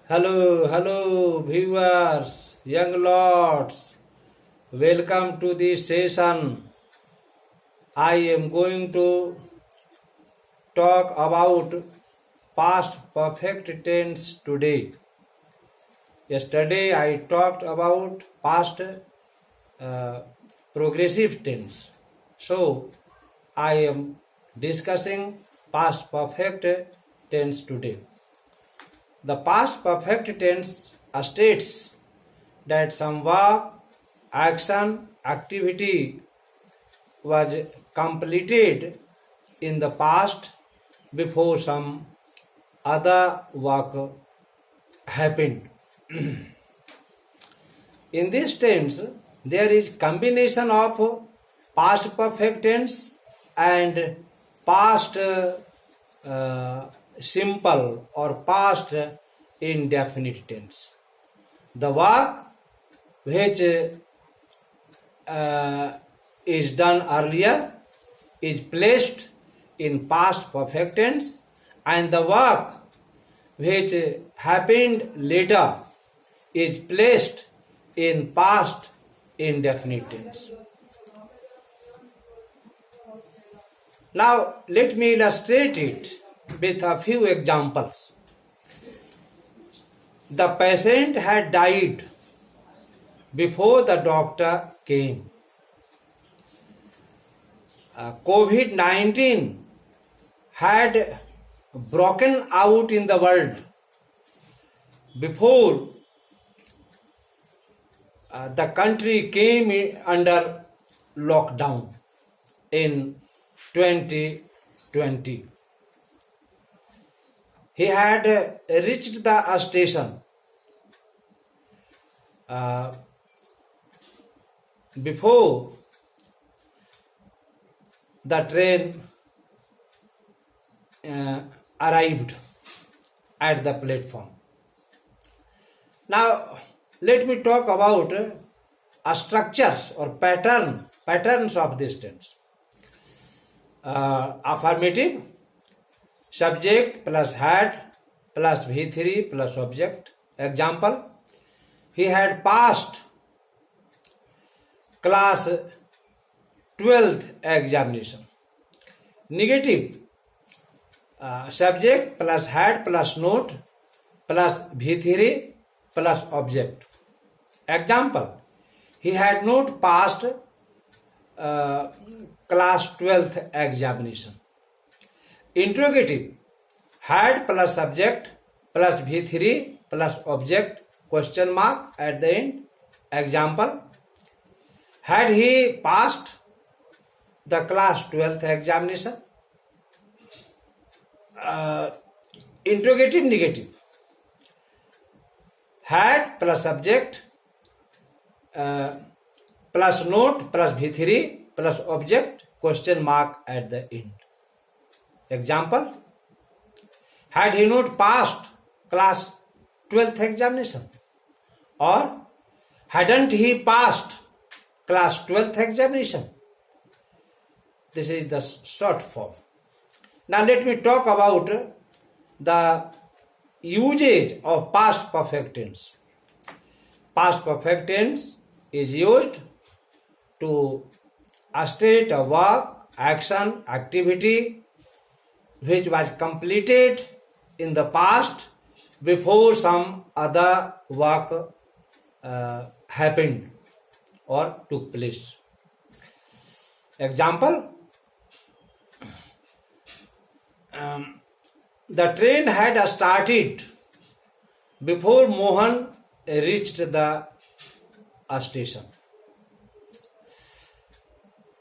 Hello, hello, viewers, young lords. Welcome to this session. I am going to talk about past perfect tense today. Yesterday I talked about past uh, progressive tense. So I am discussing past perfect tense today. The past perfect tense states that some work, action, activity was completed in the past before some other work happened. In this tense, there is combination of past perfect tense and past simple or past indefinite tense. The work which is done earlier is placed in past perfect tense, and the work which happened later is placed in past indefinite tense. Now let me illustrate it with a few examples. The patient had died before the doctor came. COVID-19 had broken out in the world before the country came under lockdown in 2020. He had reached the station before the train arrived at the platform. Now let me talk about structures or patterns of this tense. Affirmative, subject plus had plus V3 plus object. Example, he had passed class 12th examination. Negative, subject plus had plus note plus V3 plus object. Example, he had not passed class 12th examination. Interrogative, had plus subject plus V3 plus object question mark at the end. Example, had he passed the class 12th examination? Interrogative negative, had plus subject plus note plus V3 plus object question mark at the end. Example, had he not passed class 12th examination? Or hadn't he passed class 12th examination? This is the short form. Now let me talk about the usage of past perfect tense. Past perfect tense is used to state a work, action, activity which was completed in the past before some other work happened or took place. Example, the train had started before Mohan reached the station.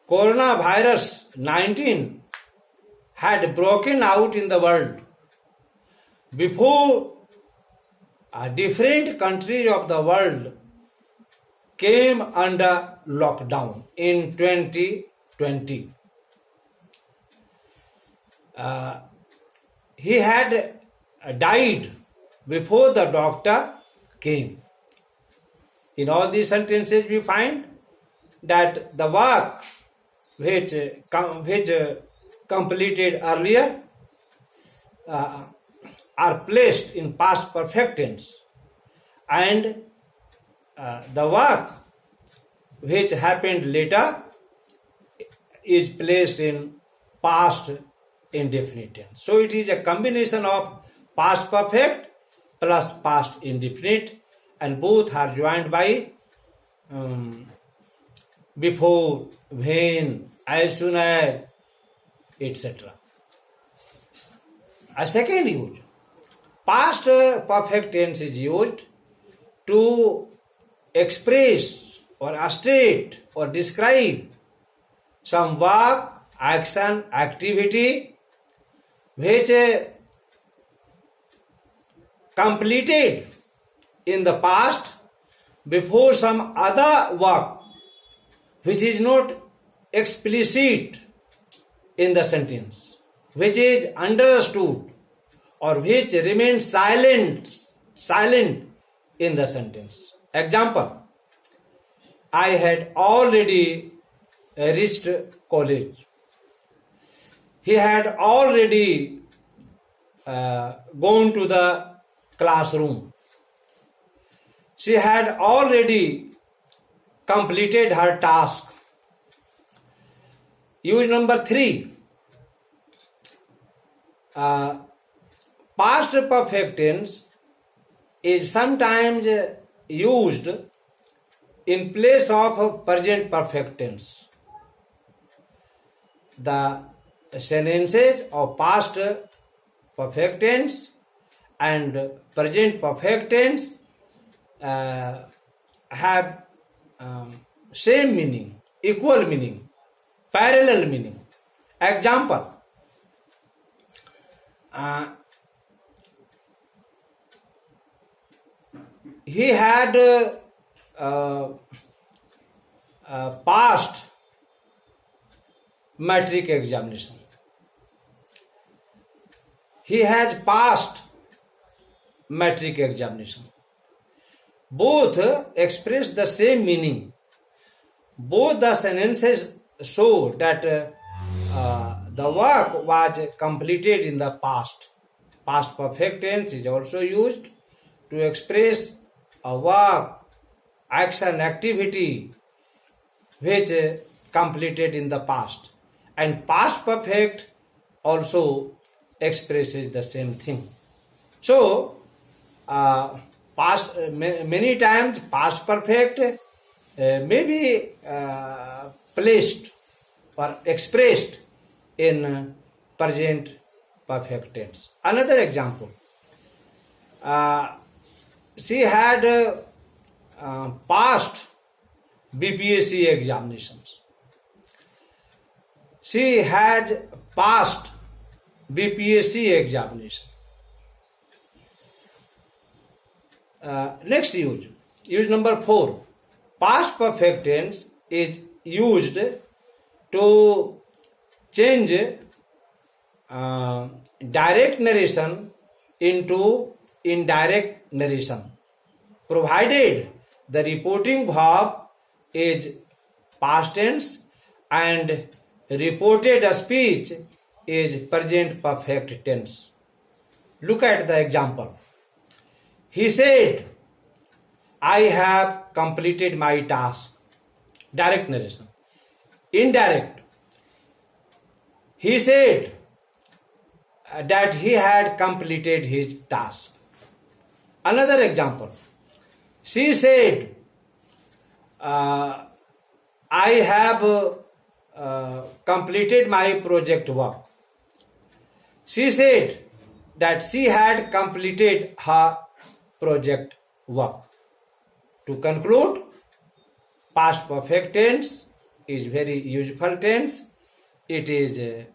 Coronavirus 19 had broken out in the world before different countries of the world came under lockdown in 2020. He had died before the doctor came. In all these sentences we find that the work which completed earlier are placed in past perfect tense, and the work which happened later is placed in past indefinite tense. So it is a combination of past perfect plus past indefinite, and both are joined by before, when, as soon as, etc. A second use, past perfect tense is used to express or state or describe some work, action, activity which completed in the past before some other work which is not explicit in the sentence, which is understood or which remains silent in the sentence. Example, I had already reached college. He had already gone to the classroom. She had already completed her task. Use number 3. Past perfect tense is sometimes used in place of present perfect tense. The sentences of past perfect tense and present perfect tense have same meaning, equal meaning, parallel meaning. Example, he had passed matric examination. He has passed matric examination. Both express the same meaning. Both the sentences show that the work was completed in the past. Past perfect tense is also used to express a work, action, activity which completed in the past. And past perfect also expresses the same thing. So, many times past perfect may be placed or expressed in present perfect tense. Another example, she had passed BPSC examinations. She has passed BPSC examination. Next use number 4. Past perfect tense is used to change direct narration into indirect narration, provided the reporting verb is past tense and reported speech is present perfect tense. Look at the example. He said, I have completed my task. Direct narration. Indirect. He said that he had completed his task. Another example. She said, I have completed my project work. She said that she had completed her project work. To conclude, past perfect tense is very useful tense. It is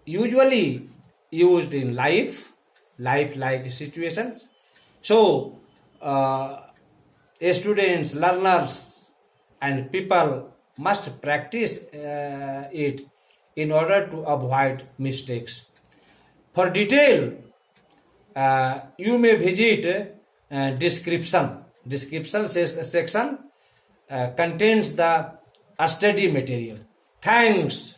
usually used in life-like situations. So, students, learners, and people must practice it in order to avoid mistakes. For detail, you may visit description. Description section contains the study material. Thanks.